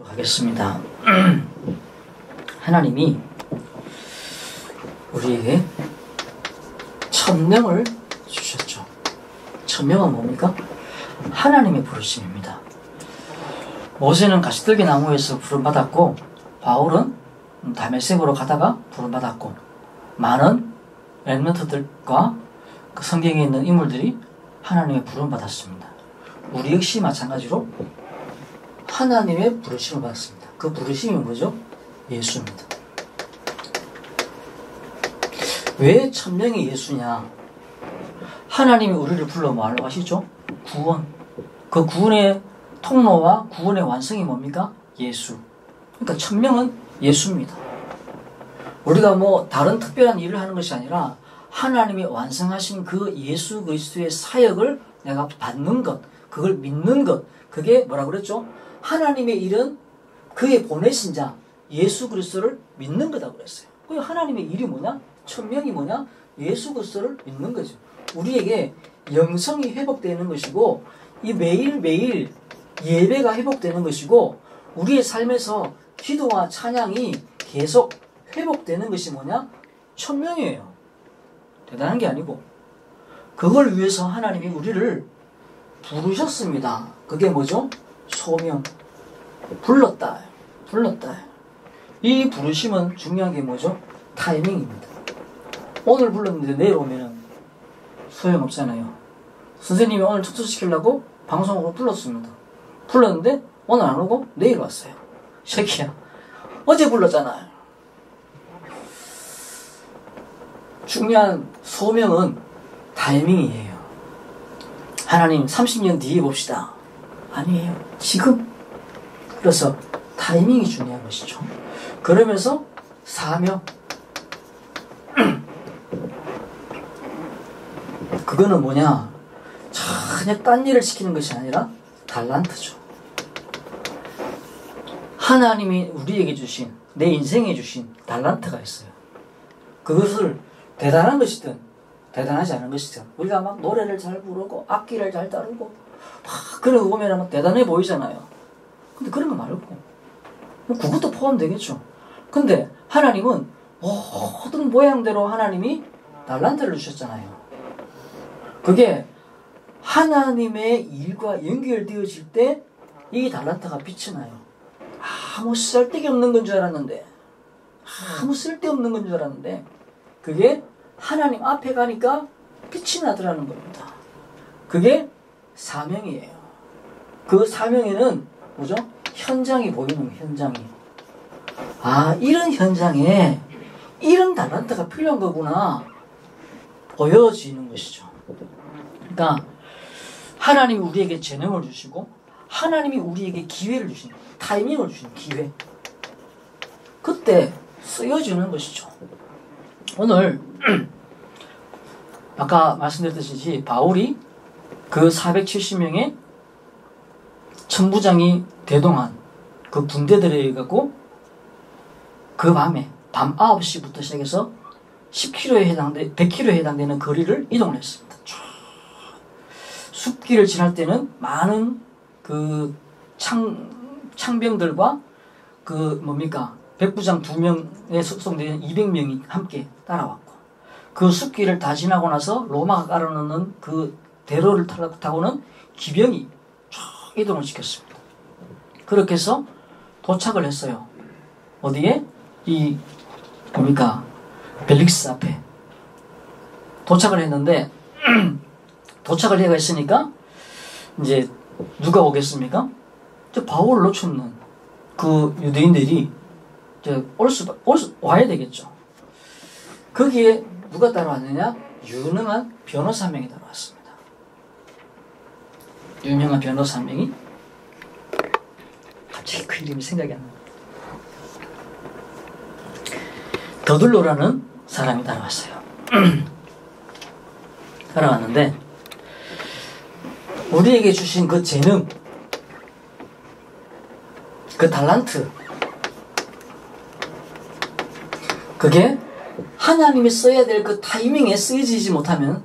하겠습니다. 하나님이 우리에게 천명을 주셨죠. 천명은 뭡니까? 하나님의 부르심입니다. 모세는 가시들기 나무에서 부름받았고, 바울은 다메섹으로 가다가 부름받았고, 많은 렘넌트들과 그 성경에 있는 인물들이 하나님의 부름받았습니다. 우리 역시 마찬가지로 하나님의 부르심을 받았습니다. 그 부르심이 뭐죠? 예수입니다. 왜 천명이 예수냐? 하나님이 우리를 불러 뭐하려고 하시죠? 구원. 그 구원의 통로와 구원의 완성이 뭡니까? 예수. 그러니까 천명은 예수입니다. 우리가 뭐 다른 특별한 일을 하는 것이 아니라 하나님이 완성하신 그 예수 그리스도의 사역을 내가 받는 것, 그걸 믿는 것, 그게 뭐라고 그랬죠? 하나님의 일은 그의 보내신 자 예수 그리스도를 믿는 거다 그랬어요. 그 하나님의 일이 뭐냐? 천명이 뭐냐? 예수 그리스도를 믿는 거죠. 우리에게 영성이 회복되는 것이고, 이 매일매일 예배가 회복되는 것이고, 우리의 삶에서 기도와 찬양이 계속 회복되는 것이 뭐냐? 천명이에요. 대단한 게 아니고, 그걸 위해서 하나님이 우리를 부르셨습니다. 그게 뭐죠? 소명. 불렀다. 이 부르심은 중요한 게 뭐죠? 타이밍입니다. 오늘 불렀는데 내일 오면은 소용없잖아요. 선생님이 오늘 특수시키려고 방송으로 불렀습니다. 불렀는데 오늘 안 오고 내일 왔어요. 새끼야, 어제 불렀잖아요. 중요한 소명은 타이밍이에요. 하나님 30년 뒤에 봅시다. 아니에요. 지금. 그래서 타이밍이 중요한 것이죠. 그러면서 사명. 그거는 뭐냐? 전혀 딴 일을 시키는 것이 아니라 달란트죠. 하나님이 우리에게 주신, 내 인생에 주신 달란트가 있어요. 그것을 대단한 것이든 대단하지 않은 것이든, 우리가 막 노래를 잘 부르고 악기를 잘 다루고 막 그런 거 보면 막 대단해 보이잖아요. 근데 그런 거 말고 뭐 그것도 포함되겠죠. 근데 하나님은 모든 모양대로 하나님이 달란트를 주셨잖아요. 그게 하나님의 일과 연결되어질 때 이 달란트가 빛이 나요. 아무 쓸데기 없는 건 줄 알았는데, 그게 하나님 앞에 가니까 빛이 나더라는 겁니다. 그게 사명이에요. 그 사명에는 뭐죠? 현장이 보이는 거예요. 현장이. 아, 이런 현장에 이런 달란트가 필요한 거구나 보여지는 것이죠. 그러니까 하나님이 우리에게 재능을 주시고, 하나님이 우리에게 기회를 주신, 타이밍을 주신 기회, 그때 쓰여지는 것이죠. 오늘 아까 말씀드렸듯이 바울이 그 470명의 천부장이 대동한 그 군대들에 의해 갖고 그 밤에 밤 9시부터 시작해서 100km에 해당되는 거리를 이동을 했습니다. 숲길을 지날 때는 많은 그 창병들과 그 백부장 2명에 속성되는 200명이 함께 따라왔고, 그 숲길을 다 지나고 나서 로마가 깔아놓는 그 대로를 타고는 기병이 쭉 이동을 시켰습니다. 그렇게 해서 도착을 했어요. 어디에? 벨릭스 앞에 도착을 했는데, 도착을 해가 있으니까 이제 누가 오겠습니까? 바울을 놓쳤는 그 유대인들이 와야 되겠죠. 거기에 누가 따라왔느냐? 유능한 변호사 한 명이 따라왔습니다. 유명한 변호사 한 명이, 갑자기 그 이름이 생각이 안 납니다. 더둘로라는 사람이 따라왔어요. 따라왔는데 우리에게 주신 그 재능, 그 달란트, 그게 하나님이 써야 될 그 타이밍에 쓰여지지 못하면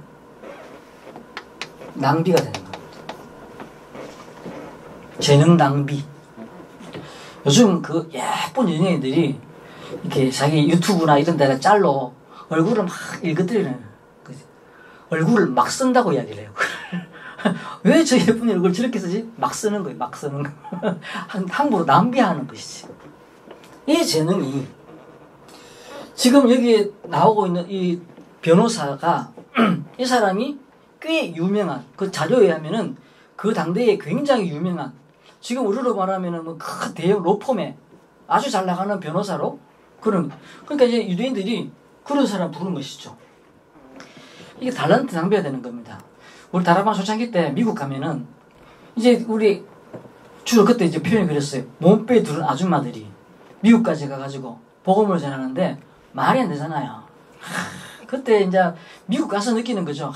낭비가 되는 겁니다. 재능 낭비. 요즘 그 예쁜 연예인들이 이렇게 자기 유튜브나 이런 데다 짤로 얼굴을 막 일그뜨리는, 얼굴을 막 쓴다고 이야기를 해요. 왜 저 예쁜 얼굴 저렇게 쓰지? 막 쓰는 거예요. 막 쓰는 거. 함부로 낭비하는 것이지. 이 재능이 지금 여기에 나오고 있는 이 변호사가 이 사람이 꽤 유명한, 그 자료에 의하면은 그 당대에 굉장히 유명한, 지금 우리로 말하면은 뭐 큰 대형 로펌에 아주 잘 나가는 변호사로 그런, 그러니까 이제 유대인들이 그런 사람 부른 것이죠. 이게 달란트 낭비가 되는 겁니다. 우리 다락방 초창기 때 미국 가면은 이제 우리 주로 그때 이제 표현이 그랬어요. 몸빼 두른 아줌마들이 미국까지 가가지고 복음을 전하는데 말이 안 되잖아요. 그때 이제 미국 가서 느끼는 거죠.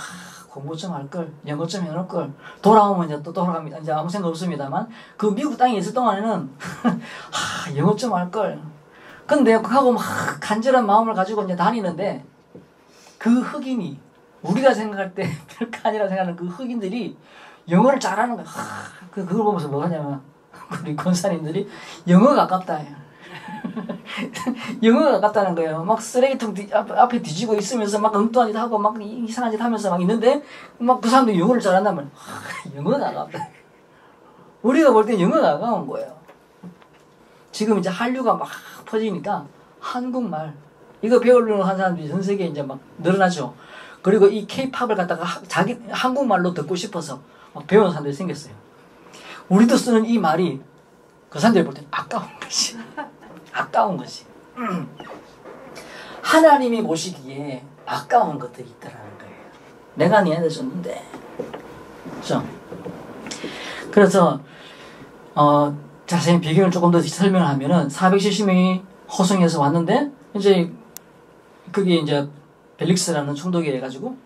공부 좀 할 걸, 영어 좀 해놓을 걸. 돌아오면 이제 또 돌아갑니다. 이제 아무 생각 없습니다만 그 미국 땅에 있을 동안에는 영어 좀 할 걸. 근데 하고 막 간절한 마음을 가지고 이제 다니는데 그 흑인이 우리가 생각할 때 별거 아니라 생각하는 그 흑인들이 영어를 잘하는 거야. 그걸 보면서 뭐 하냐면 우리 권사님들이 영어가 아깝다. 영어가 아깝다는 거예요. 막 쓰레기통 앞에 뒤지고 있으면서 막 엉뚱한 짓 하고 막 이상한 짓 하면서 막 있는데 막 그 사람들이 영어를 잘한다면 영어가 아깝다. 우리가 볼 때 영어가 아까운 거예요. 지금 이제 한류가 막 퍼지니까 한국말 이거 배우려고 한 사람들이 전 세계에 이제 막 늘어나죠. 그리고 이 K-팝을 갖다가 자기 한국말로 듣고 싶어서 막 배우는 사람들이 생겼어요. 우리도 쓰는 이 말이 그 사람들이 볼 때 아까운 것이. 아까운 것이. 하나님이 보시기에 아까운 것들이 있다라는 거예요. 내가 니한테 줬는데. 그렇죠? 그래서 자세히 배경을 조금 더 설명을 하면은 470명이 호성에서 왔는데 이제 그게 이제 벨릭스라는 총독이 해가지고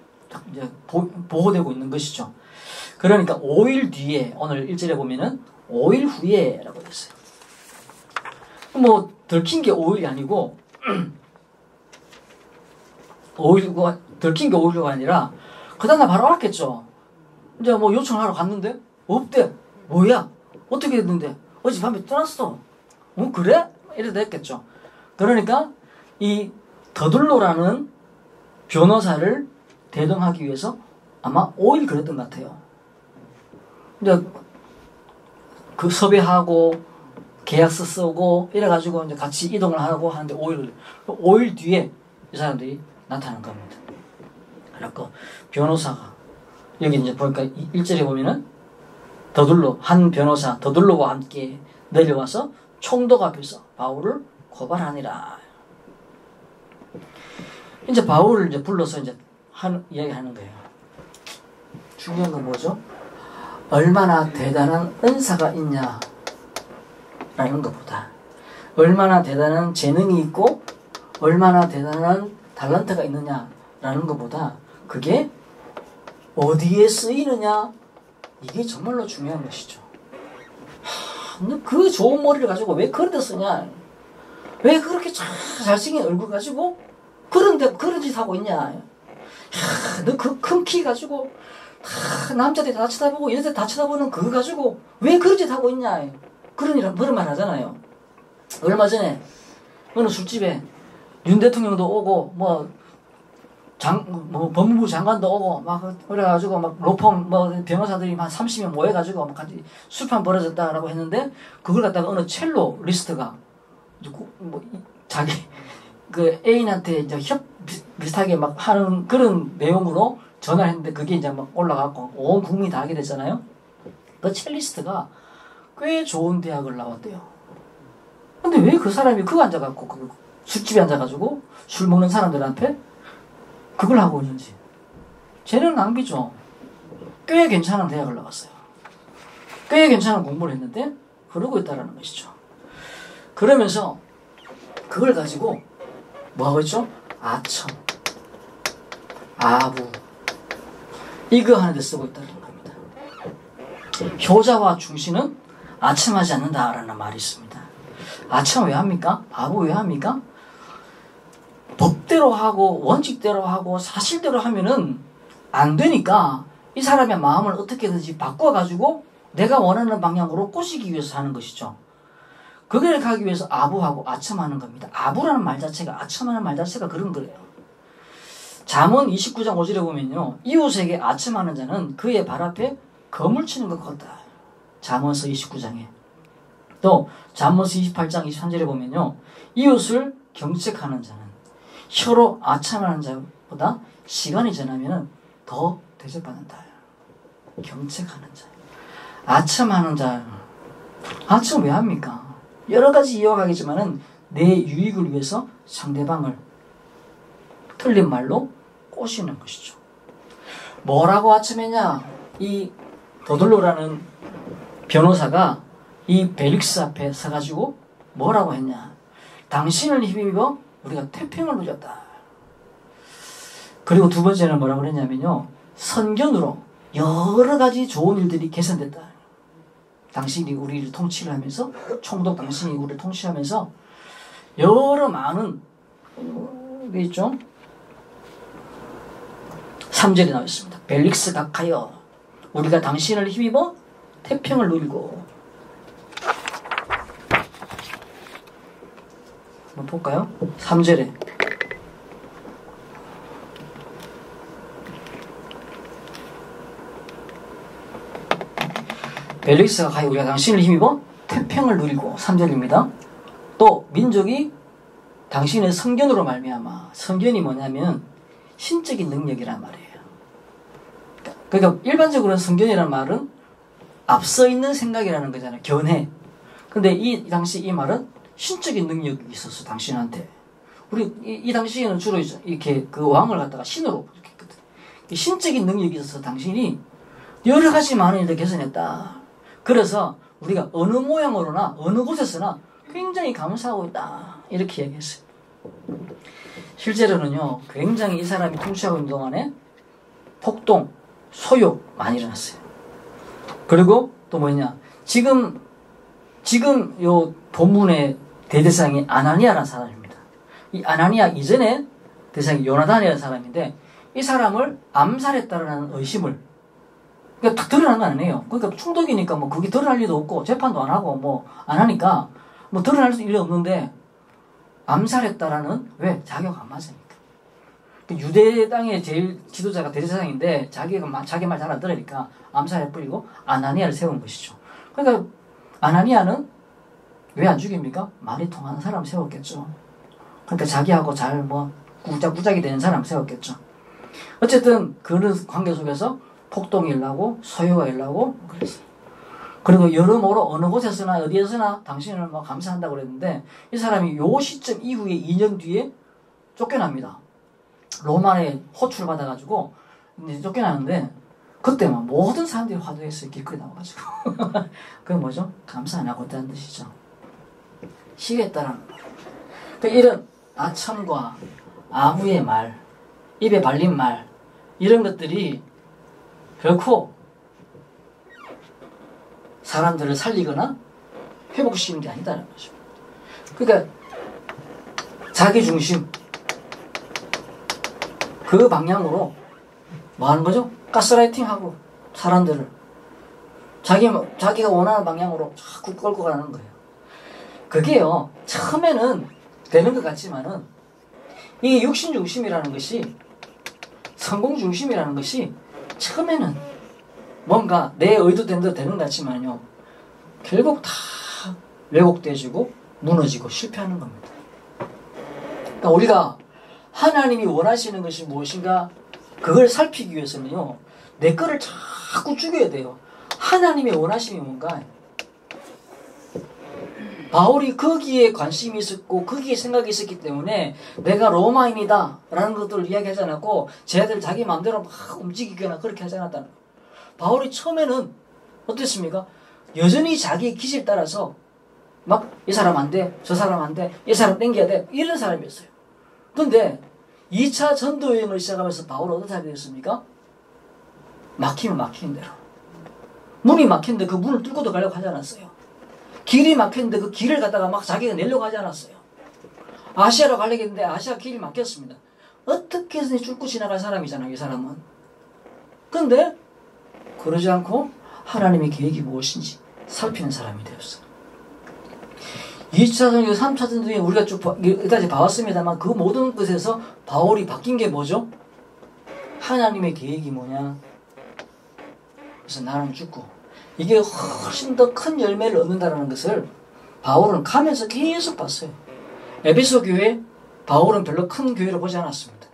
이제 보호되고 있는 것이죠. 그러니까 5일 뒤에 오늘 1절에 보면은 5일 후에라고 됐어요. 뭐 들킨 게 5일이 아니고 5일 들킨 게 5일이 아니라 그 다음날 바로 알았겠죠. 이제 뭐 요청하러 갔는데 없대. 뭐야? 어떻게 됐는데? 어젯밤에 떠났어. 그래? 이래 됐겠죠. 그러니까 이 더둘로라는 변호사를 대동하기 위해서 아마 5일 그랬던 것 같아요. 이제 그 섭외하고 계약서 쓰고 이래가지고 이제 같이 이동을 하고 하는데 5일 뒤에 이 사람들이 나타난 겁니다. 그래서 변호사가 여기 이제 보니까 1절에 보면은 더둘로 한 변호사 더둘로와 함께 내려와서 총독 앞에서 바울을 고발하니라. 이제 바울을 이제 불러서 이제 이야기하는 거예요. 중요한 건 뭐죠? 얼마나 대단한 은사가 있냐라는 것보다 얼마나 대단한 재능이 있고 얼마나 대단한 달란트가 있느냐라는 것보다 그게 어디에 쓰이느냐 이게 정말로 중요한 것이죠. 너 그 좋은 머리를 가지고 왜 그런 데 쓰냐? 왜 그렇게 잘생긴 얼굴 가지고 그런 짓 하고 있냐? 너 그 큰 키 가지고 남자들이 다 쳐다보고 여자들 다 쳐다보는 그거 가지고 왜 그런 짓 하고 있냐? 그런 말 하잖아요. 얼마 전에 어느 술집에 윤 대통령도 오고 법무부 장관도 오고 막 그래가지고 막 로펌 변호사들이 한 30명 모여가지고 막 같이 술판 벌어졌다라고 했는데 그걸 갖다가 어느 첼로 리스트가 자기 그 애인한테 이제 비슷하게 막 하는 그런 내용으로 전화를 했는데 그게 이제 막 올라갔고 온 국민이 다 알게 됐잖아요. 그 첼리스트가 꽤 좋은 대학을 나왔대요. 근데 왜 그 사람이 그거 앉아갖고 그 술집에 앉아가지고 술 먹는 사람들한테 그걸 하고 있는지. 쟤는 낭비죠. 꽤 괜찮은 대학을 나갔어요. 꽤 괜찮은 공부를 했는데 그러고 있다는 것이죠. 그러면서 그걸 가지고 뭐하고 있죠? 아첨, 아부 이거 하는데 쓰고 있다는 겁니다. 효자와 중시는 아첨하지 않는다라는 말이 있습니다. 아첨 왜 합니까? 아부 왜 합니까? 법대로 하고 원칙대로 하고 사실대로 하면은 안 되니까 이 사람의 마음을 어떻게든지 바꿔가지고 내가 원하는 방향으로 꼬시기 위해서 하는 것이죠. 거기를 가기 위해서 아부하고 아첨하는 겁니다. 아부라는 말 자체가, 아첨하는 말 자체가 그런 거예요. 잠언 29장 5절에 보면요, 이웃에게 아첨하는 자는 그의 발 앞에 거물 치는 것 같다. 잠언서 29장에. 또 잠언서 28장 23절에 보면요, 이웃을 경책하는 자는 혀로 아첨하는 자보다 시간이 지나면 더 대접받는다. 경책하는 자, 아첨하는 자. 아첨 왜 합니까? 여러 가지 이유가 있지만은 내 유익을 위해서 상대방을 틀린 말로 꼬시는 것이죠. 뭐라고 아첨했냐? 이 도돌로라는 변호사가 이 벨릭스 앞에 서가지고 뭐라고 했냐? 당신을 힘입어 우리가 태평을 누렸다. 그리고 두 번째는 뭐라고 그랬냐면요, 선견으로 여러 가지 좋은 일들이 개선됐다. 당신이 우리를 통치를 하면서, 총독 당신이 우리를 통치하면서 여러 많은 게 있죠. 3절에 나와 있습니다. 벨릭스 각하여 우리가 당신을 힘입어 태평을 누리고. 한번 볼까요? 3절에 벨릭스가 가요 우리가 당신을 힘입어 태평을 누리고. 3절입니다. 또 민족이 당신의 성견으로 말미암아. 성견이 뭐냐면 신적인 능력이란 말이에요. 그러니까 일반적으로는 성견이라는 말은 앞서 있는 생각이라는 거잖아요. 견해. 근데 이 당시 이 말은 신적인 능력이 있었어, 당신한테. 우리 이 당시에는 주로 이렇게 그 왕을 갖다가 신으로 이렇게 했거든. 신적인 능력이 있어서 당신이 여러 가지 많은 일을 개선했다. 그래서 우리가 어느 모양으로나 어느 곳에서나 굉장히 감사하고 있다. 이렇게 얘기했어요. 실제로는요, 굉장히 이 사람이 통치하고 있는 동안에 폭동, 소욕 많이 일어났어요. 그리고 또 뭐냐, 지금 요 본문의 대대상이 아나니아라는 사람입니다. 이 아나니아 이전에 대상이 요나단이라는 사람인데, 이 사람을 암살했다라는 의심을, 그러니까 딱 드러난 건 아니에요. 그러니까 충독이니까 뭐 그게 드러날 일도 없고 재판도 안 하고 뭐 안 하니까 뭐 드러날 일이 없는데, 암살했다라는, 왜? 자기가 안 맞으니까. 유대 땅의 제일 지도자가 대제사장인데 자기 말 잘 안 들으니까 암살해버리고 아나니아를 세운 것이죠. 그러니까 아나니아는 왜 안 죽입니까? 말이 통하는 사람 세웠겠죠. 그러니까 자기하고 잘 뭐 구작이 되는 사람 세웠겠죠. 어쨌든 그런 관계 속에서 폭동이 일어나고 소요가 일어나고 그랬어요. 그리고 여러모로 어느 곳에서나 어디에서나 당신을 막 감사한다고 그랬는데, 이 사람이 요 시점 이후에 2년 뒤에 쫓겨납니다. 로마에 호출을 받아가지고 이제 쫓겨나는데, 그때 막 모든 사람들이 화도했어요. 길거리 나와가지고. 그게 뭐죠? 감사 안 하고 있다는 뜻이죠. 시겠다라는 말. 그러니까 이런 아첨과 아부의 말, 입에 발린 말, 이런 것들이 결코 사람들을 살리거나 회복시키는 게 아니다는 거죠. 그러니까 자기 중심, 그 방향으로 뭐 하는 거죠? 가스라이팅하고 사람들을 자기가 원하는 방향으로 자꾸 끌고 가는 거예요. 그게요, 처음에는 되는 것 같지만은, 이 육신 중심이라는 것이, 성공 중심이라는 것이 처음에는 뭔가 내 의도된 대로 되는 것 같지만요, 결국 다 왜곡되어지고 무너지고 실패하는 겁니다. 그러니까 우리가 하나님이 원하시는 것이 무엇인가, 그걸 살피기 위해서는요, 내 거를 자꾸 죽여야 돼요. 하나님의 원하심이 뭔가. 바울이 거기에 관심이 있었고 거기에 생각이 있었기 때문에 내가 로마인이다 라는 것들을 이야기하지 않았고, 쟤들 자기 마음대로 막 움직이거나 그렇게 하지 않았다는 거예요. 바울이 처음에는 어땠습니까? 여전히 자기의 기질에 따라서 막 이 사람 안 돼, 저 사람 안 돼, 이 사람 땡겨야 돼, 이런 사람이었어요. 근데 2차 전도 여행을 시작하면서 바울은 어떤 사람이 됐습니까? 막히면 막히는 대로. 문이 막혔는데 그 문을 뚫고 들어가려고 하지 않았어요. 길이 막혔는데 그 길을 갖다가 막 자기가 내려고 하지 않았어요. 아시아로 가려고 했는데 아시아 길이 막혔습니다. 어떻게 해서 뚫고 지나갈 사람이잖아요, 이 사람은. 근데 그러지 않고 하나님의 계획이 무엇인지 살피는 사람이 되었어요. 2차 전쟁, 3차 전쟁에 우리가 쭉 여기까지 봐왔습니다만 그 모든 것에서 바울이 바뀐 게 뭐죠? 하나님의 계획이 뭐냐? 그래서 나는 죽고 이게 훨씬 더 큰 열매를 얻는다는 것을 바울은 가면서 계속 봤어요. 에베소 교회, 바울은 별로 큰 교회를 보지 않았습니다.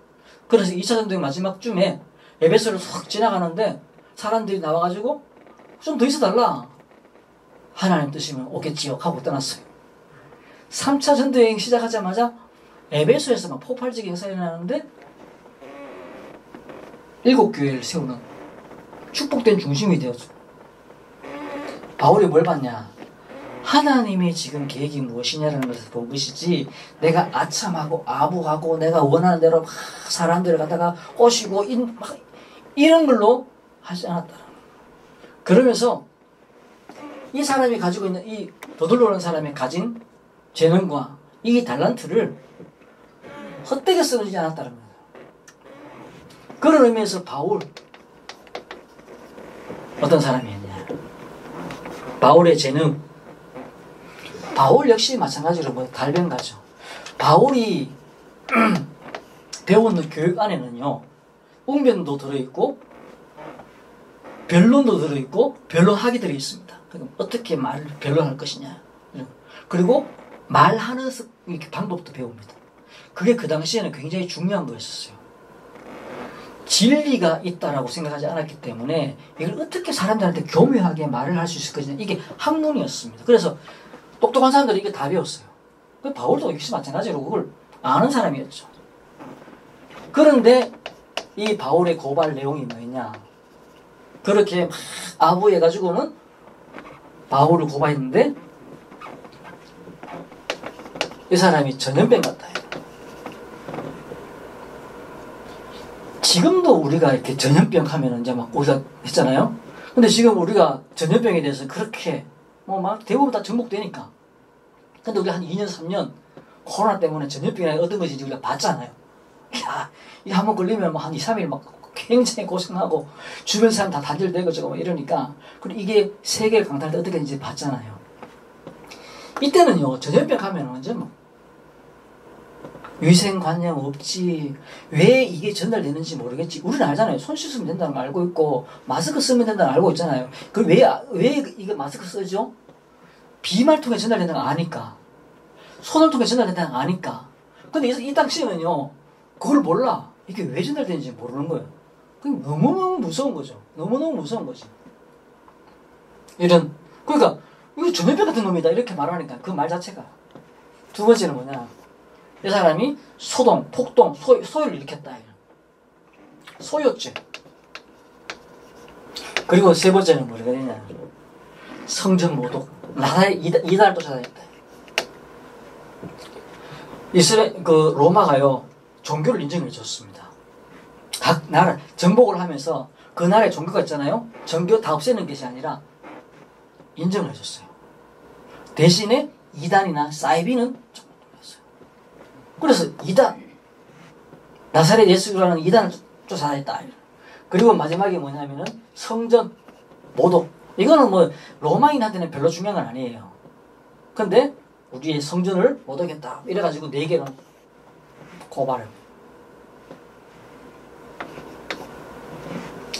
그래서 2차 전쟁 마지막 쯤에 에베소를 확 지나가는데 사람들이 나와가지고 좀 더 있어달라. 하나님 뜻이면 오겠지요 하고 떠났어요. 3차 전쟁 시작하자마자 에베소에서 막 폭발적인 역사가 일어나는데 7교회를 세우는 축복된 중심이 되었죠. 바울이 뭘 봤냐? 하나님의 지금 계획이 무엇이냐라는 것을 본 것이지 내가 아참하고 아부하고 내가 원하는 대로 막 사람들을 갖다가 꼬시고 막 이런 걸로 하지 않았다. 그러면서 이 사람이 가지고 있는 이 도들로 오는 사람이 가진 재능과 이 달란트를 헛되게 쓰지 않았다는 거예요. 그런 의미에서 바울 어떤 사람이었냐? 바울의 재능. 바울 역시 마찬가지로 뭐 달변가죠. 바울이 배운 교육 안에는요, 웅변도 들어있고, 변론도 들어있고, 변론학이 들어있습니다. 그럼 어떻게 말을 변론할 것이냐. 그리고 말하는 이렇게 방법도 배웁니다. 그게 그 당시에는 굉장히 중요한 거였어요. 진리가 있다라고 생각하지 않았기 때문에 이걸 어떻게 사람들한테 교묘하게 말을 할 수 있을 것이냐. 이게 학문이었습니다. 그래서 똑똑한 사람들이 이게 다 배웠어요. 바울도 역시 마찬가지로 그걸 아는 사람이었죠. 그런데 이 바울의 고발 내용이 뭐였냐. 그렇게 막 아부해가지고는 바울을 고발했는데 이 사람이 전염병 같다. 지금도 우리가 이렇게 전염병 하면은 이제 막 우리가 했잖아요. 근데 지금 우리가 전염병에 대해서 그렇게 뭐 막 대부분 다 정복되니까. 근데 우리 한 2년, 3년 코로나 때문에 전염병이 어떤 것인지 우리가 봤잖아요. 야, 이게 한번 걸리면 뭐 한 2, 3일 막 굉장히 고생하고 주변 사람 다 단절되고 저거 뭐 이러니까. 그리고 이게 세계 강탈 때 어떻게 되는지 봤잖아요. 이때는요, 전염병 하면 완전 뭐 위생관념 없지. 왜 이게 전달되는지 모르겠지. 우리는 알잖아요. 손 씻으면 된다는 걸 알고 있고, 마스크 쓰면 된다는 걸 알고 있잖아요. 왜 이거 마스크 쓰죠? 비말 통해 전달된다는 걸 아니까. 손을 통해 전달된다는 걸 아니까. 근데 이 당시에는요, 그걸 몰라. 이게 왜 전달되는지 모르는 거예요. 그게 너무너무 무서운 거죠. 너무너무 무서운 거지. 그러니까, 이거 전염병 같은 놈이다. 이렇게 말하니까 그 말 자체가. 두 번째는 뭐냐. 이 사람이 소동, 폭동, 소유를 일으켰다. 소유죄. 그리고 세 번째는 뭐가 되냐. 성전 모독. 나라의 이단을 쫓아다녔다. 로마가요, 종교를 인정해 줬습니다. 각 나라, 정복을 하면서 그 나라의 종교가 있잖아요. 종교 다 없애는 것이 아니라 인정을 해줬어요. 대신에 이단이나 사이비는 그래서 이단, 나사렛 예수라는 이단을 쫓아다녔다. 그리고 마지막에 뭐냐면은 성전 모독. 이거는 뭐 로마인한테는 별로 중요한 건 아니에요. 근데 우리의 성전을 모독했다. 이래가지고 4개는 고발을.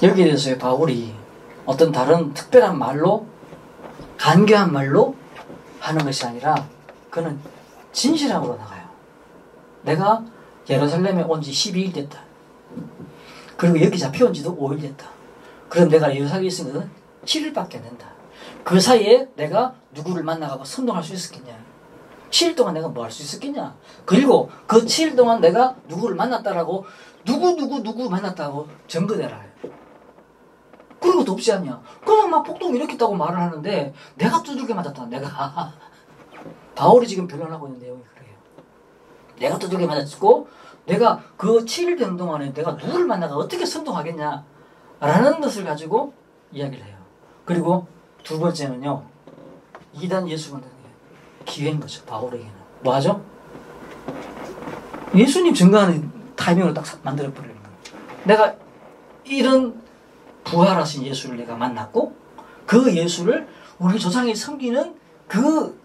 여기에 대해서 바울이 어떤 다른 특별한 말로, 간교한 말로 하는 것이 아니라 그는 진실함으로 나가요. 내가 예루살렘에 온 지 12일 됐다. 그리고 여기 잡혀온 지도 5일 됐다. 그럼 내가 예루살렘에 있은 것은 7일밖에 안 된다. 그 사이에 내가 누구를 만나가고 선동할 수 있었겠냐. 7일 동안 내가 뭐 할 수 있었겠냐. 그리고 그 7일 동안 내가 누구를 만났다라고 누구 만났다고 증거대라. 그런 것도 없지 않냐. 그냥 막 폭동 일으켰다고 말을 하는데 내가 두들겨 맞았다. 내가. 바울이 지금 변론하고 있는 내용이 그래요. 내가 두들겨 맞았고 내가 그 7일 된 동안에 내가 누구를 만나가 어떻게 선동하겠냐 라는 것을 가지고 이야기를 해요. 그리고 두 번째는요, 이단 예수 만드는 게 기회인 거죠. 바울에게는 뭐 하죠? 예수님 증거하는 타이밍을 딱 만들어 버리는 거예요. 내가 이런 부활하신 예수를 내가 만났고 그 예수를 우리 조상이 섬기는 그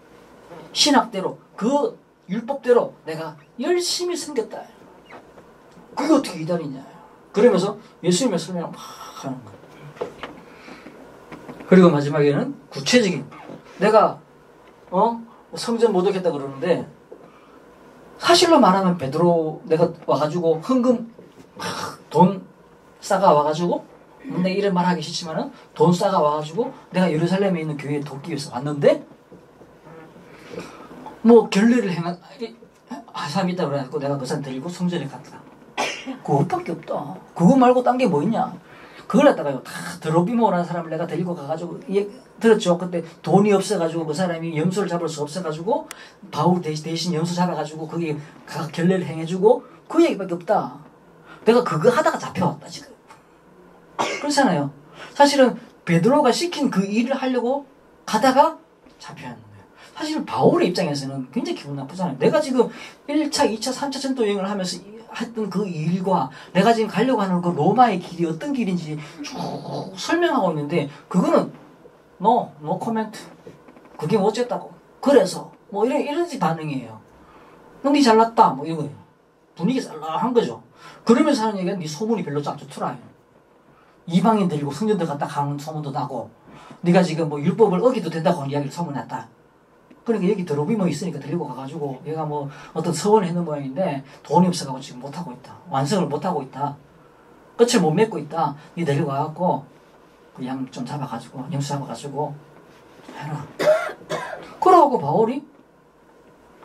신학대로 그 율법대로 내가 열심히 섬겼다. 그게 어떻게 이단이냐. 그러면서 예수님의 설명을 막 하는 거예요. 그리고 마지막에는 구체적인 내가 성전 모독했다 그러는데 사실로 말하면 베드로 내가 와가지고 헌금 돈 싸가 와가지고 내가 이런 말 하기 싫지만은 돈 싸가 와가지고 내가 예루살렘에 있는 교회에 돕기 위해서 왔는데 뭐 결례를 행한 사람이 있다 그래가지고 내가 그 사람 데리고 성전에 갔다. 그것밖에 없다. 그거 말고 딴 게 뭐 있냐. 그걸 갖다가요 다 드로비모라는 사람을 내가 데리고 가가지고 들었죠. 그때 돈이 없어가지고 그 사람이 염소를 잡을 수 없어가지고 바울 대신 염소 잡아가지고 거기 결례를 행해주고 그 얘기밖에 없다. 내가 그거 하다가 잡혀왔다 지금. 그렇잖아요. 사실은 베드로가 시킨 그 일을 하려고 가다가 잡혀왔는 거예요. 사실 바울의 입장에서는 굉장히 기분 나쁘잖아요. 내가 지금 1차, 2차, 3차 전도 여행을 하면서 했던 그 일과 내가 지금 가려고 하는 그 로마의 길이 어떤 길인지 쭉 설명하고 있는데 그거는 no comment. 그게 뭐 어쨌다고. 그래서 뭐 이런 반응이에요. 넌 잘났다 뭐 이런 거예요. 분위기 쌀쌀한 거죠. 그러면서 하는 얘기가 네 소문이 별로 안 좋더라. 이방인 데리고 성전 들어갔다 가는 소문도 나고 네가 지금 뭐 율법을 어기도 된다고 하는 이야기를 소문났다. 그러니까 여기 드로비모 있으니까 데리고 가가지고 얘가 뭐 어떤 서원을 했는 모양인데 돈이 없어가지고 지금 못하고 있다. 완성을 못하고 있다. 끝을 못 맺고 있다. 니 데리고 가갖고 그 양 좀 잡아가지고 염소 잡아가지고 해라. 그러고 바울이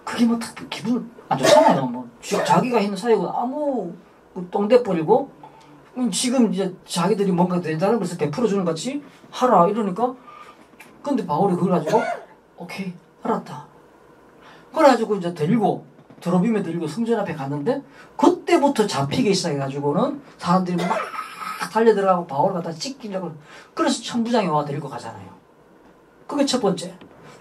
그게 뭐 기분 안 좋잖아요. 뭐 자기가 있는 사역은 아무 똥대 뿌리고 지금 이제 자기들이 뭔가 된다는 것을 베풀어주는 것 같이 하라 이러니까 근데 바울이 그걸 가지고 오케이 알았다. 그래가지고 이제 드로비메 데리고 성전 앞에 갔는데 그때부터 잡히기 시작해가지고는 사람들이 막 달려들어가고 바울을 갖다 찢기려고 그래서 천부장이 와 데리고 가잖아요. 그게 첫 번째.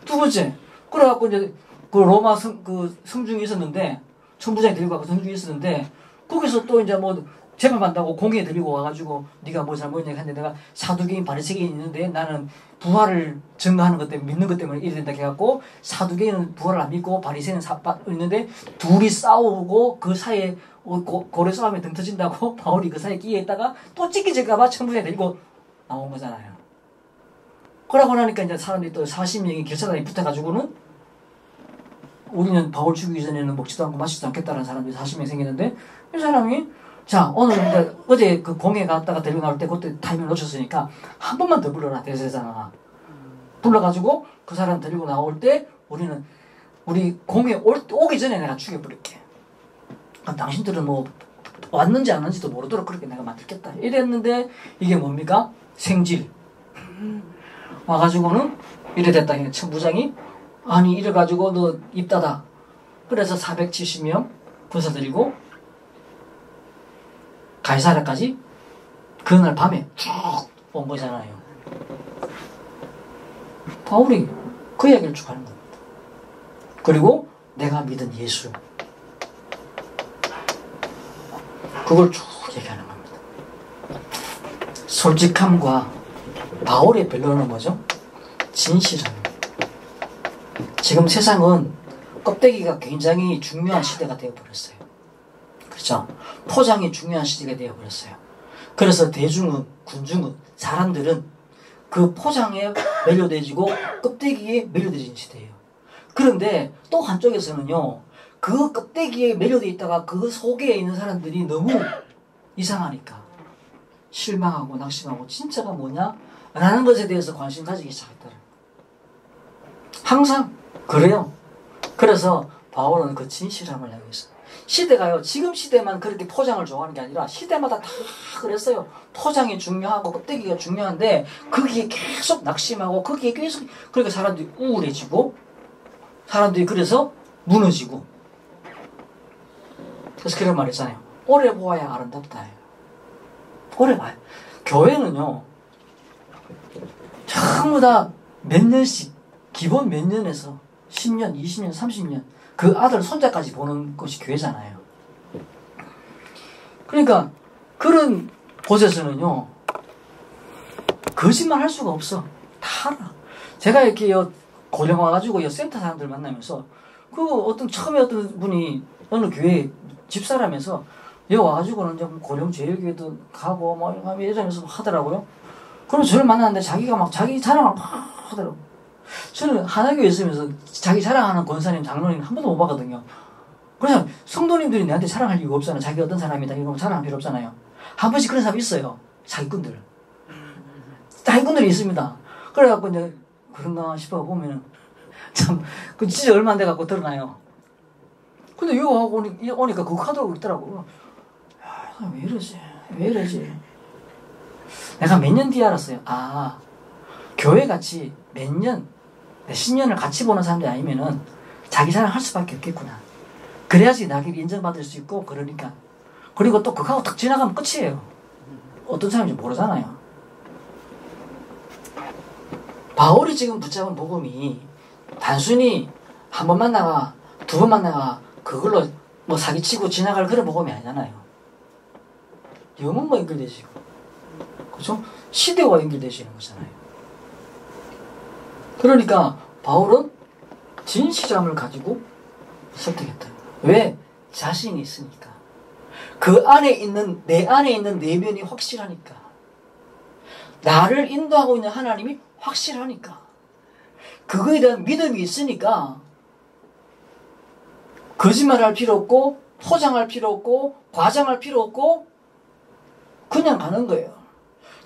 두 번째 그래갖고 이제 그 로마 성중이 있었는데 천부장이 데리고 가고 성중이 있었는데 거기서 또 이제 뭐 재판받다고 공회에 데리고 와가지고 네가 뭐 잘못했냐 했는데 내가 사두개인 바리새인이 있는데 나는 부활을 증거하는 것 때문에 믿는 것 때문에 이래 된다 해갖고 사두개인은 부활을 안 믿고 바리새인은 있는데 둘이 싸우고 그 사이에 고래 싸움에 등 터진다고 바울이 그 사이에 끼어 있다가 또 찢기질까봐 천부장이 데리고 나온 거잖아요. 그러고 나니까 이제 사람들이 또 40명이 결사단에 붙어가지고는 우리는 바울 죽이기 전에는 먹지도 않고 마시지도 않겠다는 사람들이 40명 생기는데 이 사람이 자 오늘 이제 어제 그 공회 갔다가 데리고 나올 때 그때 타이밍을 놓쳤으니까 한 번만 더 불러라 대제사장아. 불러가지고 그 사람 데리고 나올 때 우리 공회 오기 전에 내가 죽여버릴게. 그럼 당신들은 뭐 왔는지 안 왔는지도 모르도록 그렇게 내가 만들겠다. 이랬는데 이게 뭡니까? 생질. 와가지고는 이래 됐다. 천부장이 아니 이래가지고 너 입 닫아. 그래서 470명 군사 데리고 가이사랴까지 그날 밤에 쭉 온 거잖아요. 바울이 그 이야기를 쭉 하는 겁니다. 그리고 내가 믿은 예수 그걸 쭉 얘기하는 겁니다. 솔직함과 바울의 변론은 뭐죠? 진실함. 지금 세상은 껍데기가 굉장히 중요한 시대가 되어버렸어요. 그렇죠? 포장이 중요한 시대가 되어버렸어요. 그래서 대중은, 군중은, 사람들은 그 포장에 매료되지고 껍데기에 매료되진 시대예요. 그런데 또 한쪽에서는요, 그 껍데기에 매료되어 있다가 그 속에 있는 사람들이 너무 이상하니까 실망하고 낙심하고 진짜가 뭐냐? 라는 것에 대해서 관심 가지기 시작했더라. 항상 그래요. 그래서 바울은 그 진실함을 알고 있어요. 시대가요, 지금 시대만 그렇게 포장을 좋아하는 게 아니라 시대마다 다 그랬어요. 포장이 중요하고 껍데기가 중요한데 거기에 계속 낙심하고 거기에 계속 그러니까 사람들이 우울해지고 사람들이 그래서 무너지고 그래서 그런 말 있잖아요. 오래 보아야 아름답다. 오래 봐요. 교회는요 전부 다 몇 년씩 기본 몇 년에서 10년, 20년, 30년 그 아들 손자까지 보는 것이 교회잖아요. 그러니까 그런 곳에서는요 거짓말 할 수가 없어. 다 알아. 제가 이렇게 고령 와가지고 이 센터 사람들 만나면서 어떤 처음에 어떤 분이 어느 교회 집사라면서 여기 와가지고는 좀 고령 제일교회도 가고 뭐 이러면서 하더라고요. 그럼 저를 만났는데 자기가 막 자기 자랑을 막 하더라고요. 저는 하나교회 있으면서 자기 자랑하는 권사님, 장로님 한 번도 못 봤거든요. 그래서 성도님들이 내한테 자랑할 이유가 없잖아요. 자기 어떤 사람이다 이런 거 자랑할 필요 없잖아요. 한 번씩 그런 사람이 있어요. 자기꾼들. 자기꾼들이 있습니다. 그래갖고 이제 그런가 싶어 보면은 참 그 진짜 얼마 안 돼갖고 드러나요. 근데 이거 하고 오니까 그거 하더라고 있더라고. 야, 왜 이러지? 왜 이러지? 내가 몇 년 뒤에 알았어요. 아, 교회 같이 몇십 년을 같이 보는 사람들이 아니면은 자기 자랑 할 수밖에 없겠구나. 그래야지 나에게 인정받을 수 있고, 그러니까. 그리고 또 그거하고 탁 지나가면 끝이에요. 어떤 사람인지 모르잖아요. 바울이 지금 붙잡은 복음이 단순히 한 번 만나가, 두 번 만나가, 그걸로 뭐 사기치고 지나갈 그런 복음이 아니잖아요. 영혼과 연결되시고, 그죠? 시대와 연결되시는 거잖아요. 그러니까 바울은 진실함을 가지고 설득했다. 왜? 자신이 있으니까. 내 안에 있는 내면이 확실하니까. 나를 인도하고 있는 하나님이 확실하니까. 그거에 대한 믿음이 있으니까 거짓말할 필요 없고 포장할 필요 없고 과장할 필요 없고 그냥 가는 거예요.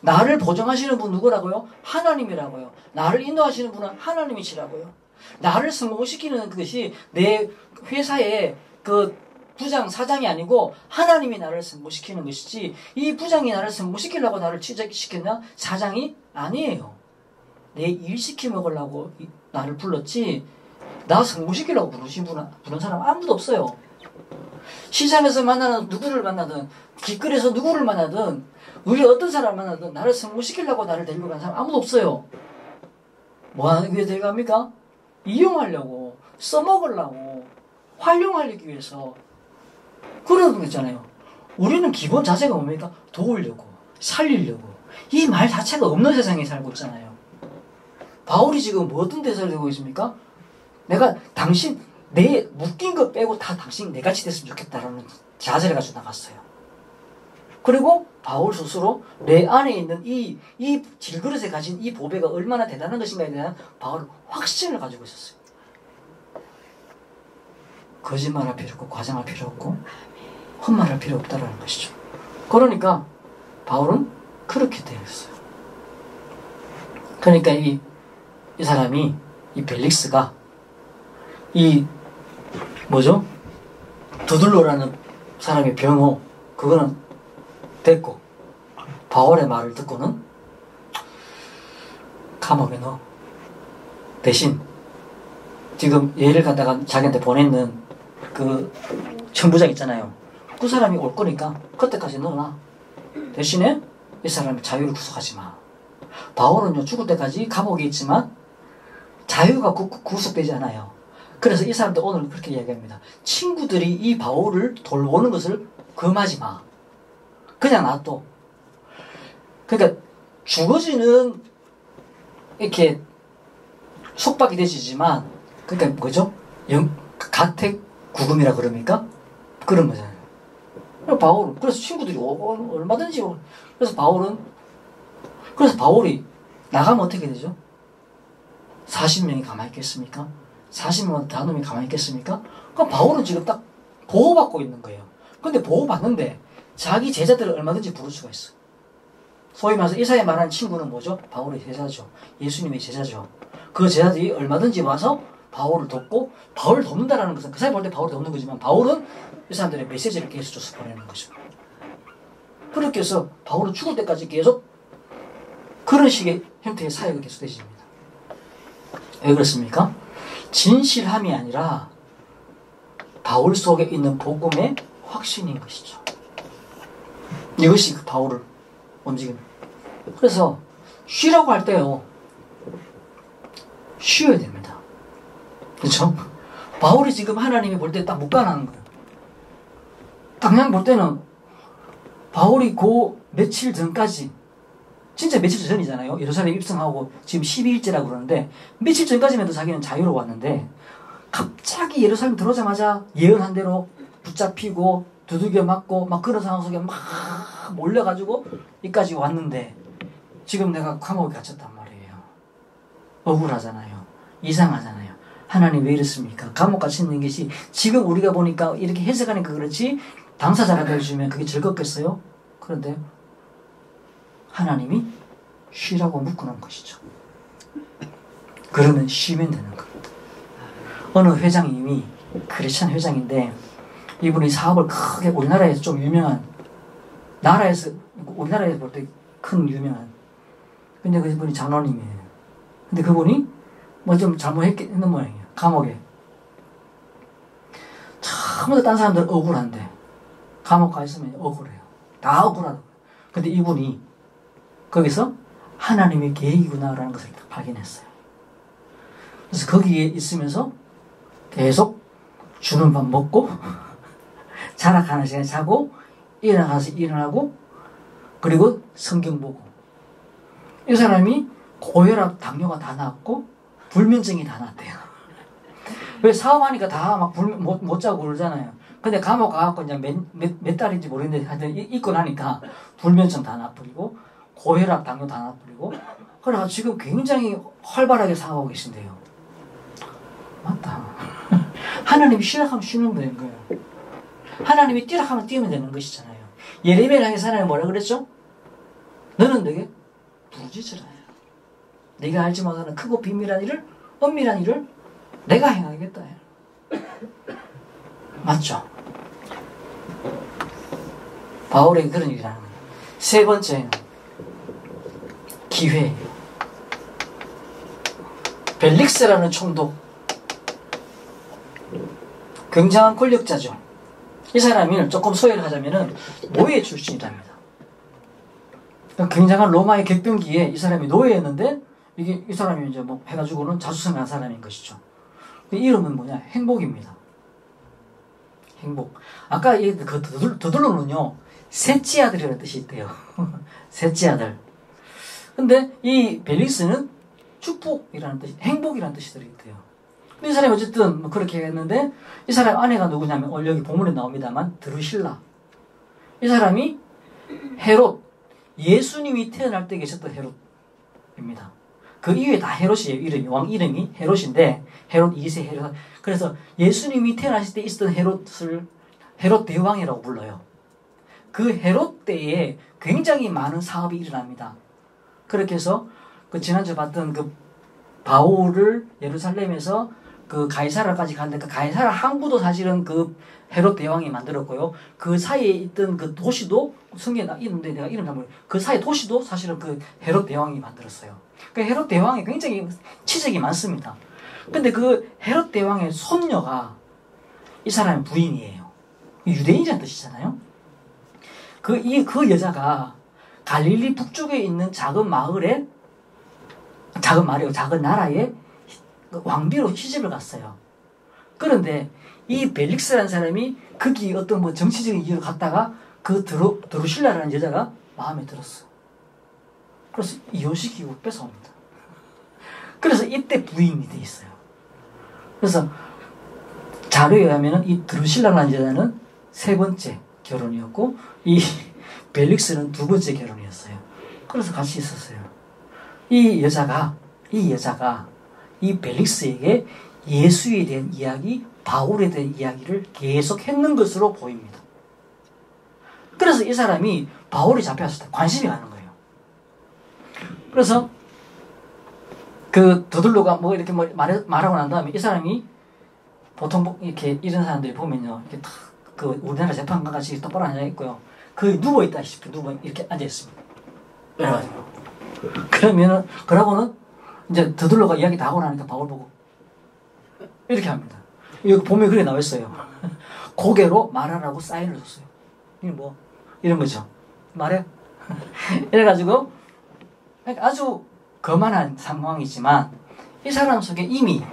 나를 보장하시는 분 누구라고요? 하나님이라고요. 나를 인도하시는 분은 하나님이시라고요. 나를 성공시키는 것이 내 회사의 그 부장, 사장이 아니고 하나님이 나를 성공시키는 것이지 이 부장이 나를 성공시키려고 나를 취직시켰냐? 사장이 아니에요. 내 일 시켜 먹으려고 나를 불렀지 나 성공시키려고 부른 사람 아무도 없어요. 시장에서 만나는 누구를 만나든 길거리에서 누구를 만나든 우리 어떤 사람을 만나든 나를 성공시키려고 나를 데리고 가는 사람 아무도 없어요. 뭐 하는 게 데려갑니까? 이용하려고, 써먹으려고, 활용하기 위해서 그러는 거 있잖아요. 우리는 기본 자세가 뭡니까? 도우려고, 살리려고. 이 말 자체가 없는 세상에 살고 있잖아요. 바울이 지금 뭐 어떤 대사를 되고 있습니까? 내가 내 묶인 거 빼고 다 당신 내같이 됐으면 좋겠다라는 자세를 가지고 나갔어요. 그리고 바울 스스로 내 안에 있는 이 질그릇에 가진 이 보배가 얼마나 대단한 것인가에 대한 바울 확신을 가지고 있었어요. 거짓말할 필요 없고 과장할 필요 없고 헛말할 필요 없다라는 것이죠. 그러니까 바울은 그렇게 되었어요. 그러니까 이 사람이 이 벨릭스가 두들로라는 사람의 병호 그거는 됐고 바울의 말을 듣고는 감옥에 넣어. 대신 지금 얘를 갖다가 자기한테 보내는 그 천부장 있잖아요. 그 사람이 올 거니까 그때까지 넣어놔. 대신에 이 사람의 자유를 구속하지 마. 바울은요 죽을 때까지 감옥에 있지만 자유가 구속되지 않아요. 그래서 이 사람도 오늘 그렇게 이야기합니다. 친구들이 이 바울을 돌보는 것을 금하지 마. 그냥 놔둬. 그러니까 죽어지는 이렇게 속박이 되지만 그러니까 뭐죠? 가택 구금이라 그럽니까? 그런 거잖아요. 그래서 친구들이 얼마든지 그래서 바울이 나가면 어떻게 되죠? 40명이 가만히 있겠습니까? 40명 다놈이 가만히 있겠습니까? 그럼 바울은 지금 딱 보호받고 있는 거예요. 근데 보호받는데 자기 제자들을 얼마든지 부를 수가 있어. 소위 말해서 이사야 말하는 친구는 뭐죠? 바울의 제자죠. 예수님의 제자죠. 그 제자들이 얼마든지 와서 바울을 돕고 바울을 돕는다라는 것은 그 사람이 볼 때 바울을 돕는 거지만 바울은 이 사람들의 메시지를 계속 줘서 보내는 거죠. 그렇게 해서 바울은 죽을 때까지 계속 그런 식의 형태의 사역을 계속 되십니다. 왜 그렇습니까? 진실함이 아니라 바울 속에 있는 복음의 확신인 것이죠. 이것이 그 바울을 움직입니다. 그래서 쉬라고 할 때요 쉬어야 됩니다. 그렇죠? 바울이 지금 하나님이 볼 때 딱 묵관하는 거예요. 당장 볼 때는 바울이 그 며칠 전까지 진짜 며칠 전이잖아요. 예루살렘 입성하고 지금 12일째라고 그러는데 며칠 전까지만 해도 자기는 자유로 왔는데 갑자기 예루살렘 들어오자마자 예언한 대로 붙잡히고 두들겨 맞고 막 그런 상황 속에 막 몰려가지고 여기까지 왔는데 지금 내가 감옥에 갇혔단 말이에요. 억울하잖아요. 이상하잖아요. 하나님 왜 이렇습니까? 감옥 갇혀있는 것이 지금 우리가 보니까 이렇게 해석하니까 그렇지 당사자가 되어주면 그게 즐겁겠어요? 그런데 하나님이 쉬라고 묶어놓은 것이죠. 그러면 쉬면 되는 겁니다. 어느 회장님이 크리스찬 회장인데 이분이 사업을 크게 우리나라에서 좀 유명한 우리나라에서 볼 때 큰 유명한 근데 그분이 장로님이에요. 근데 그분이 뭐 좀 잘못했는 모양이에요. 감옥에 처음부터 딴 사람들은 억울한데 감옥 가 있으면 억울해요. 다 억울하다고. 근데 이분이 거기서 하나님의 계획이구나라는 것을 딱 발견했어요. 그래서 거기에 있으면서 계속 주는 밥 먹고 자락하는 시간에 자고 일어나서 일어나고 그리고 성경 보고 이 사람이 고혈압 당뇨가 다 나았고 불면증이 다 났대요. 왜 사업하니까 다 막 못 자고 그러잖아요. 근데 감옥 가갖고 이제 몇 달인지 모르겠는데 하여튼 있고 나니까 불면증 다 나버리고 고혈압 당뇨 다 나버리고 그래서 지금 굉장히 활발하게 살아가고 계신데요. 맞다. 하나님이 쉬라 하면 쉬면 되는 거예요. 하나님이 뛰라 하면 뛰면 되는 것이잖아요. 예레미야를 향해서 하나님이 뭐라 그랬죠? 너는 내게 부르짖으라. 네가 알지 못하는 크고 비밀한 일을 은밀한 일을 내가 행하겠다. 맞죠? 바울에게 그런 일이라는 거예요. 세 번째는 기회예요. 벨릭스라는 총독 굉장한 권력자죠. 이 사람을 조금 소개를 하자면은 노예 출신이랍니다. 굉장한 로마의 객병기에 이 사람이 노예였는데 이 사람이 이제 뭐 해가지고는 자수성가한 사람인 것이죠. 이름은 뭐냐? 행복입니다. 행복. 아까 그 더둘로는요, 셋째 아들이라는 뜻이 있대요. 셋째 아들. 근데 이 벨릭스는 축복이라는 뜻, 행복이라는 뜻이 들어있대요. 이 사람이 어쨌든 뭐 그렇게 했는데 이 사람 아내가 누구냐면 여기 본문에 나옵니다만 드루실라. 이 사람이 헤롯, 예수님이 태어날 때 계셨던 헤롯입니다. 그 이후에 다 헤롯이에요. 이름이 왕 이름이 헤롯인데 헤롯 2세 헤롯. 그래서 예수님이 태어나실 때 있었던 헤롯을 헤롯 대왕이라고 불러요. 그 헤롯 때에 굉장히 많은 사업이 일어납니다. 그렇게 해서 그 지난주에 봤던 그 바울을 예루살렘에서 그 가이사라까지 갔는데 그 가이사라 항구도 사실은 그 헤롯 대왕이 만들었고요. 그 사이에 있던 그 도시도 성경에 있는데 내가 이름 잘 모르겠어요. 그 사이 도시도 사실은 그 헤롯 대왕이 만들었어요. 그 헤롯 대왕이 굉장히 치적이 많습니다. 근데 그 헤롯 대왕의 손녀가 이 사람의 부인이에요. 유대인이라는 뜻이잖아요. 그 여자가 갈릴리 북쪽에 있는 작은 나라에 왕비로 시집을 갔어요. 그런데 이 벨릭스라는 사람이 거기 어떤 뭐 정치적인 이유로 갔다가 그 드루실라라는 여자가 마음에 들었어. 그래서 이혼시키고 뺏어옵니다. 그래서 이때 부인이 돼 있어요. 그래서 자료에 의하면 이 드루실라라는 여자는 세 번째 결혼이었고 이 벨릭스는 두 번째 결혼이었어요. 그래서 같이 있었어요. 이 여자가 이 벨릭스에게 예수에 대한 이야기, 바울에 대한 이야기를 계속 했는 것으로 보입니다. 그래서 이 사람이 바울이 잡혀왔을 때 관심이 가는 거예요. 그래서 그 더둘로가 뭐 이렇게 말하고 난 다음에 이 사람이 보통 이렇게 이런 사람들이 보면요, 이렇게 탁 그 우리나라 재판관 같이 똑바로 앉아 있고요, 거의 누워 있다시피 이렇게 앉아 있습니다. 그래가지고 그러고는 이제 더둘로가 이야기 다 하고 나니까 바울 보고 이렇게 합니다. 여기 보면 그래 나와 있어요. 고개로 말하라고 사인을 줬어요. 이게 뭐 이런 거죠. 말해. 이래가지고 아주 거만한 상황이지만 이 사람 속에 이미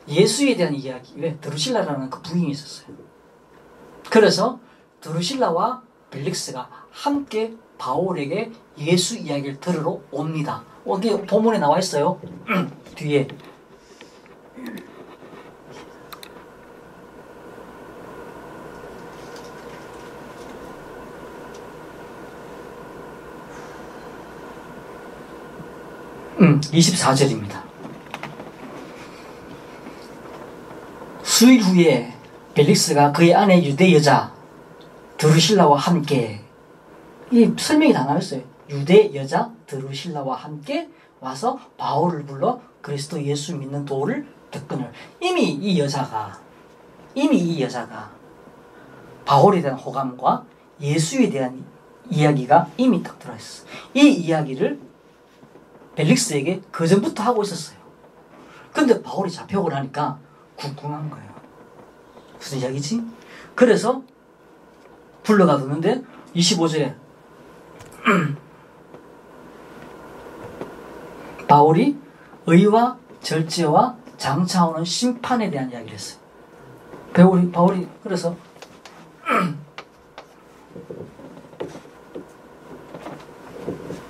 예수에 대한 이야기, 왜 드루실라라는 그 부인이 있었어요. 그래서 드루실라와 벨릭스가 함께 바울에게 예수 이야기를 들으러 옵니다. 여기 본문에 나와 있어요. 뒤에. 음, 24절입니다. 수일 후에 벨릭스가 그의 아내 유대 여자 드루실라와 함께, 이 설명이 다 나왔어요. 유대 여자 드루실라와 함께 와서 바울을 불러 그리스도 예수 믿는 도를 듣거늘. 이미 이 여자가 바울에 대한 호감과 예수에 대한 이야기가 이미 딱 들어있어. 이 이야기를 벨릭스에게 그 전부터 하고 있었어요. 근데 바울이 잡혀오고 나니까 궁금한 거예요. 무슨 이야기지? 그래서 불러가뒀는데 25절에 바울이 의와 절제와 장차오는 심판에 대한 이야기를 했어요. 바울이 그래서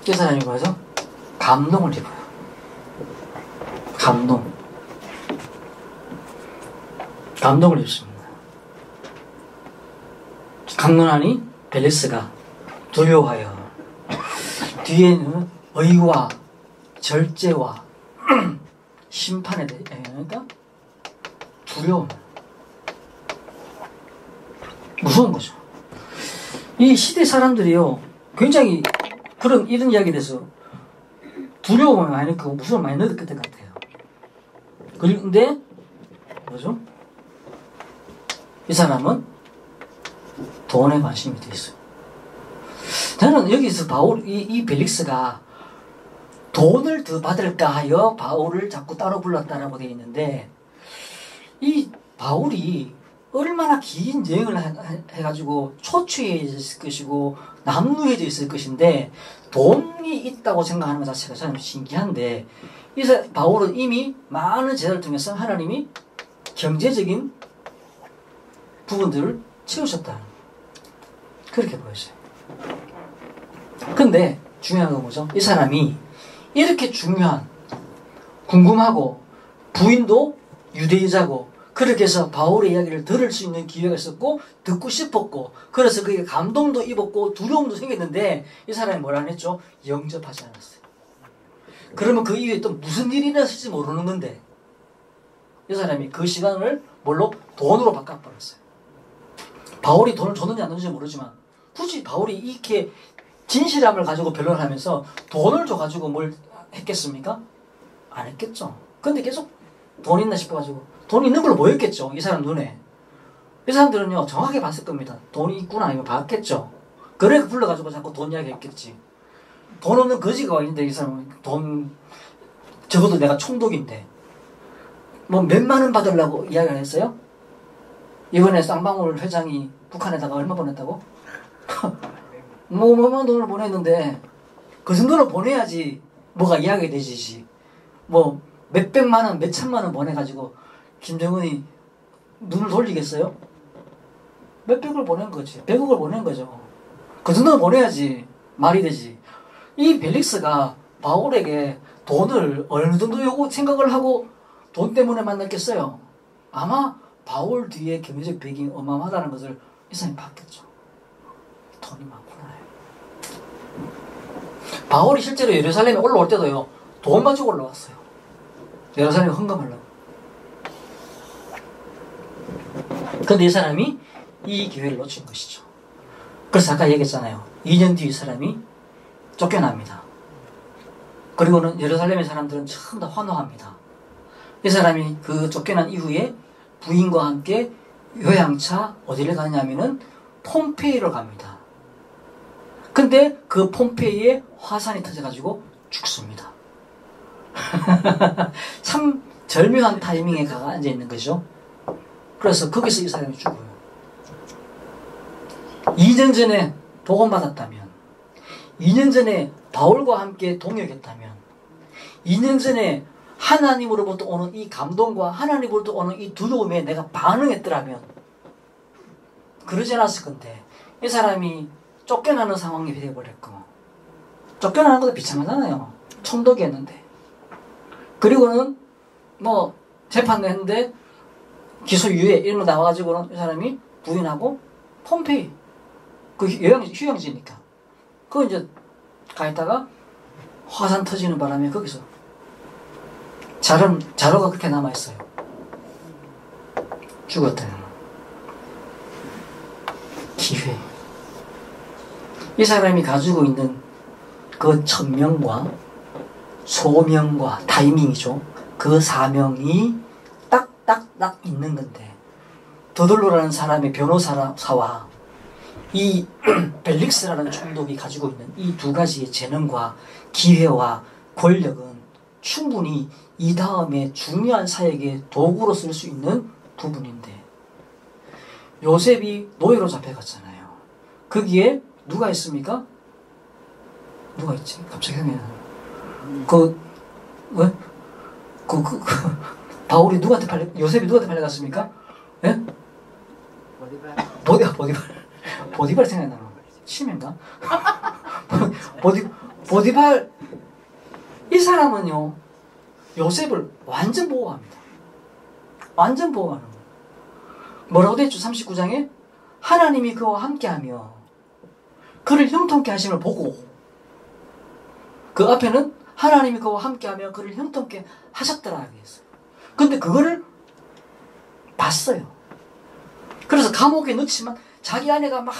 이 사람이 뭐죠? 감동을 입어요. 감동을 입습니다. 강론하니 벨릭스가 두려워하여 뒤에는 의와 절제와 심판에 대해, 그러니까 두려움, 무서운 거죠. 이 시대 사람들이요 굉장히 이런 이야기에 대해서 두려움을 많이 느끼고 무서움을 많이 느꼈던 것 같아요. 그런데 뭐죠? 이 사람은 돈에 관심이 돼 있어요. 저는 여기서 이 벨릭스가 돈을 더 받을까 하여 바울을 자꾸 따로 불렀다라고 되어 있는데, 이 바울이 얼마나 긴 여행을 해가지고 초췌해질 것이고 남루해져 있을 것인데 돈이 있다고 생각하는 것 자체가 참 신기한데, 바울은 이미 많은 제자를 통해서 하나님이 경제적인 부분들을 채우셨다, 그렇게 보여져요. 근데 중요한 건 뭐죠? 이 사람이 이렇게 중요한, 궁금하고 부인도 유대인자고 그렇게 해서 바울의 이야기를 들을 수 있는 기회가 있었고 듣고 싶었고, 그래서 그게 감동도 입었고 두려움도 생겼는데 이 사람이 뭐라 했죠? 영접하지 않았어요. 그러면 그 이후에 또 무슨 일이 일어났을지 모르는 건데 이 사람이 그 시간을 뭘로? 돈으로 바꿔버렸어요. 바울이 돈을 줬는지 안 줬는지 모르지만 굳이 바울이 이렇게 진실함을 가지고 변론을 하면서 돈을 줘가지고 뭘 했겠습니까? 안 했겠죠. 근데 계속 돈 있나 싶어가지고 돈 있는 걸로 보였겠죠. 이 사람 눈에. 이 사람들은요 정확하게 봤을 겁니다. 돈이 있구나 이거 봤겠죠. 그래 불러가지고 자꾸 돈 이야기 했겠지. 돈 없는 거지가 있는데 이 사람은 돈, 적어도 내가 총독인데 뭐 몇만 원 받으려고 이야기를 했어요? 이번에 쌍방울 회장이 북한에다가 얼마 보냈다고? 뭐만 돈을 보냈는데 그 정도는 보내야지 뭐가 이야기 되지. 뭐 몇백만 원, 몇천만 원 보내가지고 김정은이 눈을 돌리겠어요? 몇백을 보낸 거지. 100억을 보낸 거죠. 그 정도는 보내야지 말이 되지. 이 벨릭스가 바울에게 돈을 어느 정도 생각을 하고 돈 때문에 만났겠어요? 아마 바울 뒤에 경제적 배경이 어마어마하다는 것을 이 사람이 봤겠죠. 돈이 많구나. 바울이 실제로 예루살렘에 올라올 때도요 돈 가지고 올라왔어요. 예루살렘에 헌금하려고. 그런데 이 사람이 이 기회를 놓친 것이죠. 그래서 아까 얘기했잖아요. 2년 뒤 이 사람이 쫓겨납니다. 그리고는 예루살렘의 사람들은 전부 다 환호합니다. 이 사람이 그 쫓겨난 이후에 부인과 함께 요양차 어디를 가냐면은 폼페이로 갑니다. 근데 그 폼페이에 화산이 터져가지고 죽습니다. 참 절묘한 타이밍에 가가 앉아 있는 거죠. 그래서 거기서 이 사람이 죽어요. 2년 전에 복음받았다면, 2년 전에 바울과 함께 동역했다면, 2년 전에 하나님으로부터 오는 이 감동과 하나님으로부터 오는 이 두려움에 내가 반응했더라면 그러지 않았을 건데 이 사람이 쫓겨나는 상황이 되어버렸고, 쫓겨나는 것도 비참하잖아요. 총독이었는데. 그리고는 뭐 재판도 했는데 기소유예 이런 거 나와가지고는 이 사람이 부인하고 폼페이, 그 휴양지니까 그거 이제 가 있다가 화산 터지는 바람에 거기서 자료가 그렇게 남아있어요. 죽었다는 기회. 이 사람이 가지고 있는 그 천명과 소명과 타이밍이죠. 그 사명이 딱딱딱 있는 건데, 더들로라는 사람의 변호사와 이 벨릭스라는 총독이 가지고 있는 이 두 가지의 재능과 기회와 권력은 충분히 이 다음에 중요한 사역의 도구로 쓸 수 있는 부분인데, 요셉이 노예로 잡혀갔잖아요. 거기에 누가 있습니까? 누가 있지? 갑자기 생각이 바울이 요셉이 누구한테 팔려갔습니까? 예? 보디발 생각이 나는 거예요. 치매인가? 보디발, 이 사람은요, 요셉을 완전 보호합니다. 완전 보호하는 거예요. 뭐라고 되어 있죠? 39장에 하나님이 그와 함께하며 그를 형통케 하심을 보고, 그 앞에는 하나님이 그와 함께하며 그를 형통케 하셨더라 하게 했어요. 근데 그거를 봤어요. 그래서 감옥에 넣지만 자기 아내가 막,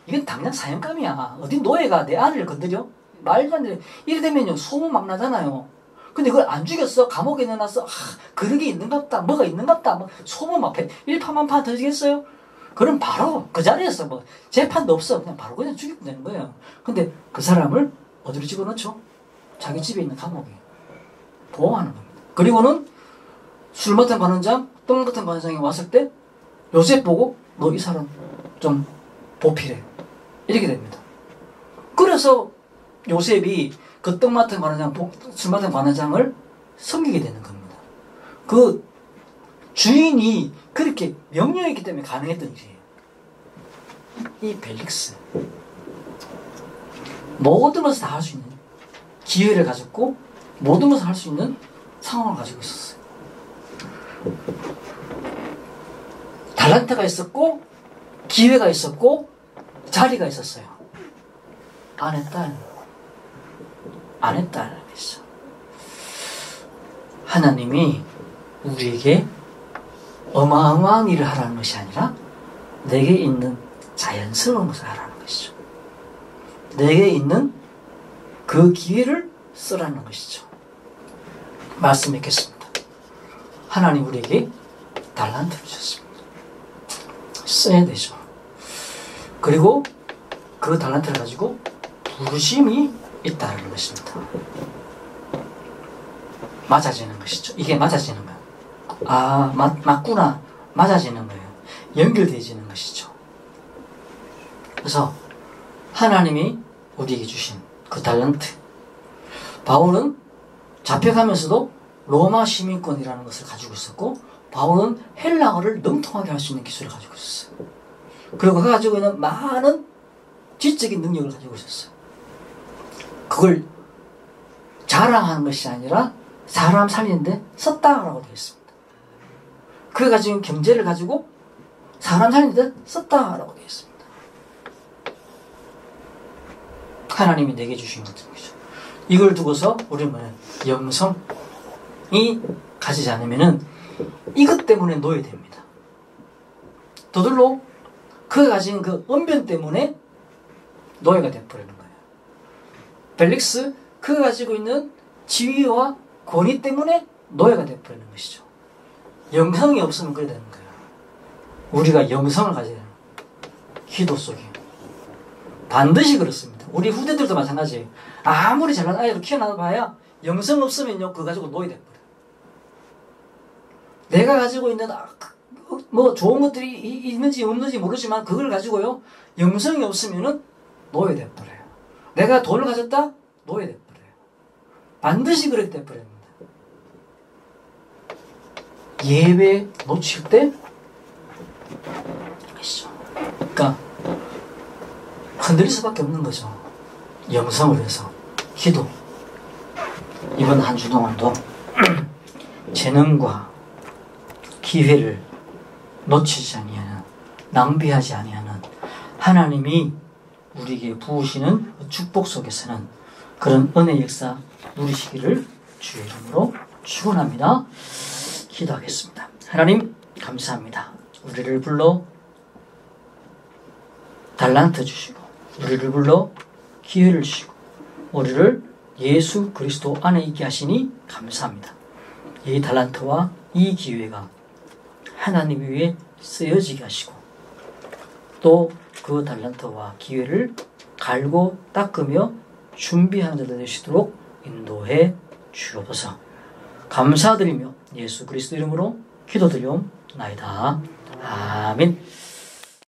이건 당장 사형감이야. 어디 노예가 내 아내를 건드려? 말도 안 돼. 이래 되면요, 소문 막 나잖아요. 근데 그걸 안 죽였어. 감옥에 넣어놨어. 그러게 있는갑다. 뭐가 있는갑다. 뭐 소문 막 일파만파 터지겠어요? 그럼 바로 그 자리에서 뭐 재판도 없어. 그냥 죽이면 되는 거예요. 근데 그 사람을 어디로 집어넣죠? 자기 집에 있는 감옥에 보호하는 겁니다. 그리고는 술 맡은 관원장, 똥 같은 관원장이 왔을 때 요셉 보고 너 이 사람 좀 보필해. 이렇게 됩니다. 그래서 요셉이 그 떡 맡은 관원장, 술 맡은 관원장을 섬기게 되는 겁니다. 그 주인이 그렇게 명령했기 때문에 가능했던 일이에요. 이 벨릭스, 모든 것을 다 할 수 있는 기회를 가졌고 모든 것을 할 수 있는 상황을 가지고 있었어요. 달란트가 있었고 기회가 있었고 자리가 있었어요. 안 했다. 그랬어. 하나님이 우리에게 어마어마한 일을 하라는 것이 아니라 내게 있는 자연스러운 것을 하라는 것이죠. 내게 있는 그 기회를 쓰라는 것이죠. 말씀 읽겠습니다. 하나님 우리에게 달란트를 주셨습니다. 써야 되죠. 그리고 그 달란트를 가지고 부르심이 있다는 것입니다. 맞아지는 것이죠. 이게 맞아지는 거예요. 아, 맞구나. 맞아지는 거예요. 연결되어지는 것이죠. 그래서 하나님이 우리에게 주신 그 달란트, 바울은 잡혀가면서도 로마 시민권이라는 것을 가지고 있었고, 바울은 헬라어를 능통하게 할 수 있는 기술을 가지고 있었어요. 그리고 그가 가지고 있는 많은 지적인 능력을 가지고 있었어요. 그걸 자랑하는 것이 아니라 사람 살리는데 썼다라고 되어 있습니다. 그가 가지고 있는 경제를 가지고 사람 살리는데 썼다라고 되어 있습니다. 하나님이 내게 주신 것이죠. 이걸 두고서 우리는 영성이 가지지 않으면은 이것 때문에 노예됩니다. 더들로 그가 가진 그 언변 때문에 노예가 되어버리는 거예요. 벨릭스, 그가 가지고 있는 지위와 권위 때문에 노예가 되어버리는 것이죠. 영성이 없으면 그래 되는 거예요. 우리가 영성을 가져야 돼요. 기도 속에. 반드시 그렇습니다. 우리 후대들도 마찬가지예요. 아무리 잘난 아이를 키워놔봐야 영성 없으면요, 그거 가지고 노예 돼버려요. 내가 가지고 있는 뭐 좋은 것들이 있는지 없는지 모르지만 그걸 가지고요, 영성이 없으면은 노예 돼버려요. 내가 돈을 가졌다? 노예 돼버려요. 반드시 그렇게 돼버립니다. 예배 놓칠 때 그러니까 흔들릴 수밖에 없는 거죠. 영성을 위해서 기도. 이번 한 주 동안도 재능과 기회를 놓치지 아니하는, 낭비하지 아니하는 하나님이 우리에게 부으시는 축복 속에서는 그런 은혜 역사 누리시기를 주의 이름으로 축원합니다. 기도하겠습니다. 하나님 감사합니다. 우리를 불러 달란트 주시고, 우리를 불러 기회를 주시고, 우리를 예수 그리스도 안에 있게 하시니 감사합니다. 이 달란트와 이 기회가 하나님 위에 쓰여지게 하시고, 또 그 달란트와 기회를 갈고 닦으며 준비하는 자들 되시도록 인도해 주옵소서. 감사드리며 예수 그리스도 이름으로 기도드리옵나이다. 아멘.